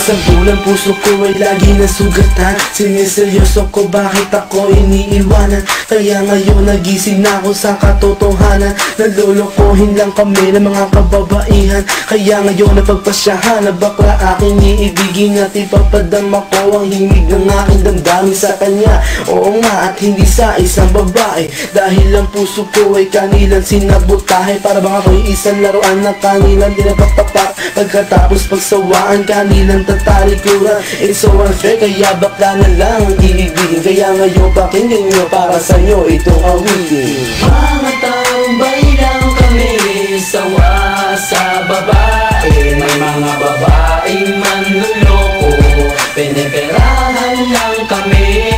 Sa bulang puso ko ay lagi nasugatan. Siniseryoso ko bakit ako iniiwanan. Kaya ngayon nagising na ako sa katotohanan. Nalolokohin lang kami ng mga kababaihan. Kaya ngayon napagpasyahan na bakla aking iibigin at ipapadama ko ang himig ng aking damdamin sa kanya. Oo nga, at hindi sa isang babae. Dahil ang puso ko ay kanilang sinabotahe. Para bang ako'y isang laruan na kanilang dinapagpapak. Pagkatapos pagsawaan kanilang tatalikuran. It's so unfair, kaya bakla na lang ang iibigin. Kaya ngayon pakinggan nyo para sa'yo itong awitin. Mga tambay lang kami, sawa sa babae. May mga babaeng manluloko, piniperahan lang kami.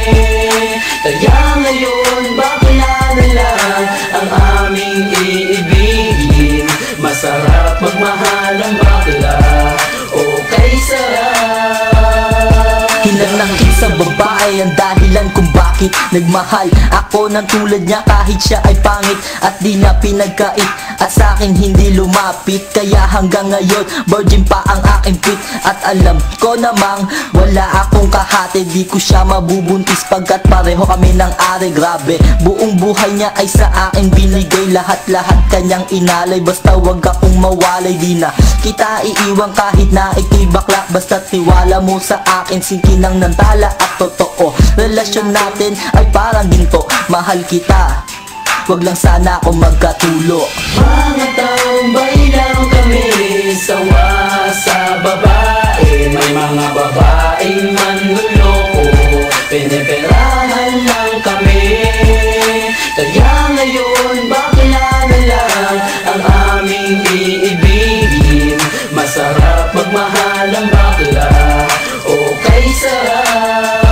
Kaya ngayon bakla na lang ang aming iibigin. Masarap magmahal ang bakla, okay sarap. Hinanang isang babae ang dahilan kung bakit nagmahal ako ng tulad niya kahit siya ay pangit at di na pinagkait at sa'kin hindi lumapit. Kaya hanggang ngayon virgin pa ang aking pit at alam ko namang wala akong kahati. Di ko siya mabubuntis pagkat pareho kami ng ari. Grabe, buong buhay niya ay sa akin binigay. Lahat-lahat kanyang inalay, basta wag akong mawalay. Di na kita iiwan kahit na ikay bakla, basta tiwala mo sa akin. Sinkinang nantala at totoo, relasyon natin ay parang ginto. Mahal kita, wag lang sana ako magkatulo. Mga tambay lang kami, sawa sa babae. May mga babaeng manluloko, piniperahan lang kami. Kaya ngayon bakla na lang ang aming iibigin. Masarap magmahal ang bakla, okay sarap.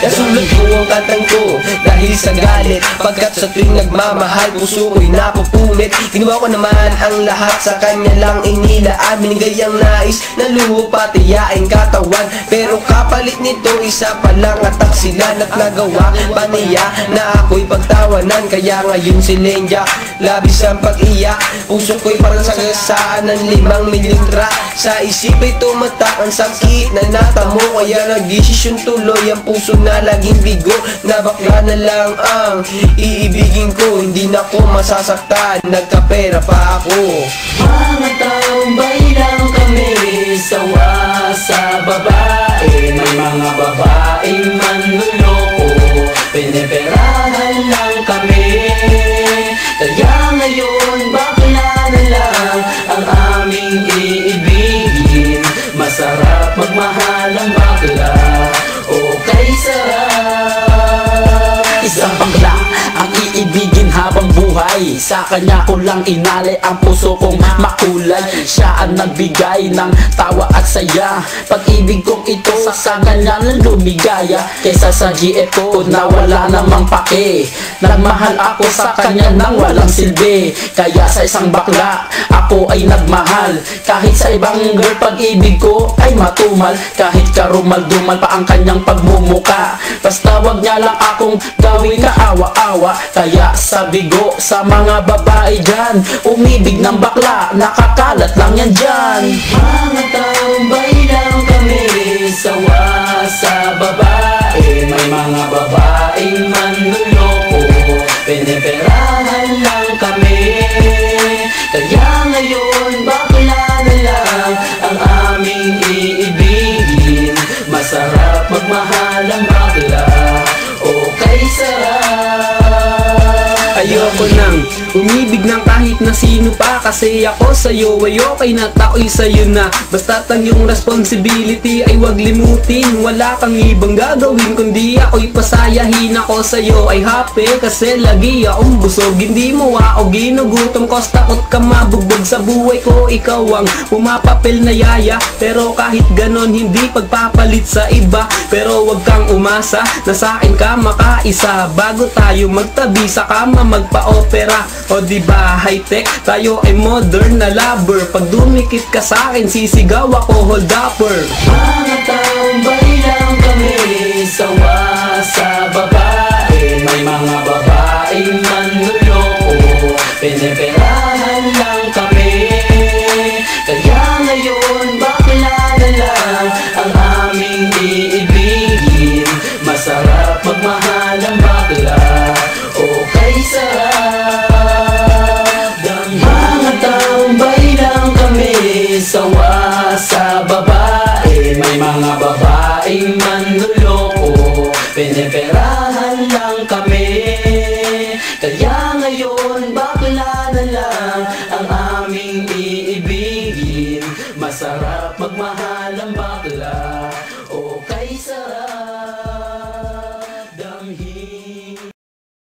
Nasulat ko ang kantang ko dahil sa galit, pagkat sa tuwing nagmamahal puso ko'y napupunit. Ginawa ko naman ang lahat, sa kanya lang inilaan. Binigay ang nais na lupa, tiyaing katawan. Pero kapalit nito isa pa lang atak sila. At nagawa pa niya na ako'y pagtawanan. Kaya ngayon si Lenja labis ang pag-iyak. Puso ko'y parang sagasaan ng 5 mililitra. Sa isip ay tumatak ang sakit na natamo. Kaya nagdesisyon tuloy ang puso na laging bigo, na bakla na lang ang iibigin ko. Hindi na ko masasaktan, nagkapera pa ako. Mga tambay lang kami, sawa sa babae. May mga babaeng manluloko, piniperahan lang kami. Kaya ngayon bakla na lang ang aming iibigin. Masarap magmahal ang bakla, okay sarap. Isang bakla ang iibigin habang buhay. Sa kanya ko lang inalay ang puso kong makulay. Siya ang nagbigay ng tawa at saya. Pag-ibig kong ito sa kanya lang lumigaya. Kesa sa GF ko na wala namang pake. Nagmahal ako sa kanya nang walang silbi. Kaya sa isang bakla ako ay nagmahal. Kahit sa ibang girl pag-ibig ko ay matumal. Kahit karumal-dumal pa ang kanyang pagmumuka. Basta wag niya lang akong gawing kaawa-awa. Kaya sabigo sa mga babae dyan, umibig ng bakla, nakakalat lang yan dyan. Mga tambay lang kami, sawa sa babae. May mga babaeng manluloko, piniperahan lang kami. Kaya ngayon bakla na lang ang aming iibigin. Masarap magmahal ang bakla, okay sarap. Ayoko nang umibig ng kahit na sino pa. Kasi ako sa'yo ay okay na, tao'y sa'yo na. Basta't ang iyong responsibility ay wag limutin. Wala kang ibang gagawin kundi ako'y pasayahin. Ako sa'yo ay happy kasi lagi akong busog. Hindi mo ako ginugutom cause takot ka mabugbog sa buhay ko. Ikaw ang pumapapil na yaya, pero kahit ganon hindi pagpapalit sa iba. Pero wag kang umasa na sa'kin ka makaisa. Bago tayo magtabi sa kama magpa-opera. O diba high-tech, tayo ay modern na lover. Pag dumikit ka sa'kin sisigaw ako hold upper. Mga tambay lang kami, sawa sa babae. May mga babaeng manluloko, piniperahan lang kami. Kaya ngayon bakla na lang Kaya ngayon bakla na lang ang aming iibigin. Masarap magmahal ang bakla, o kay sarap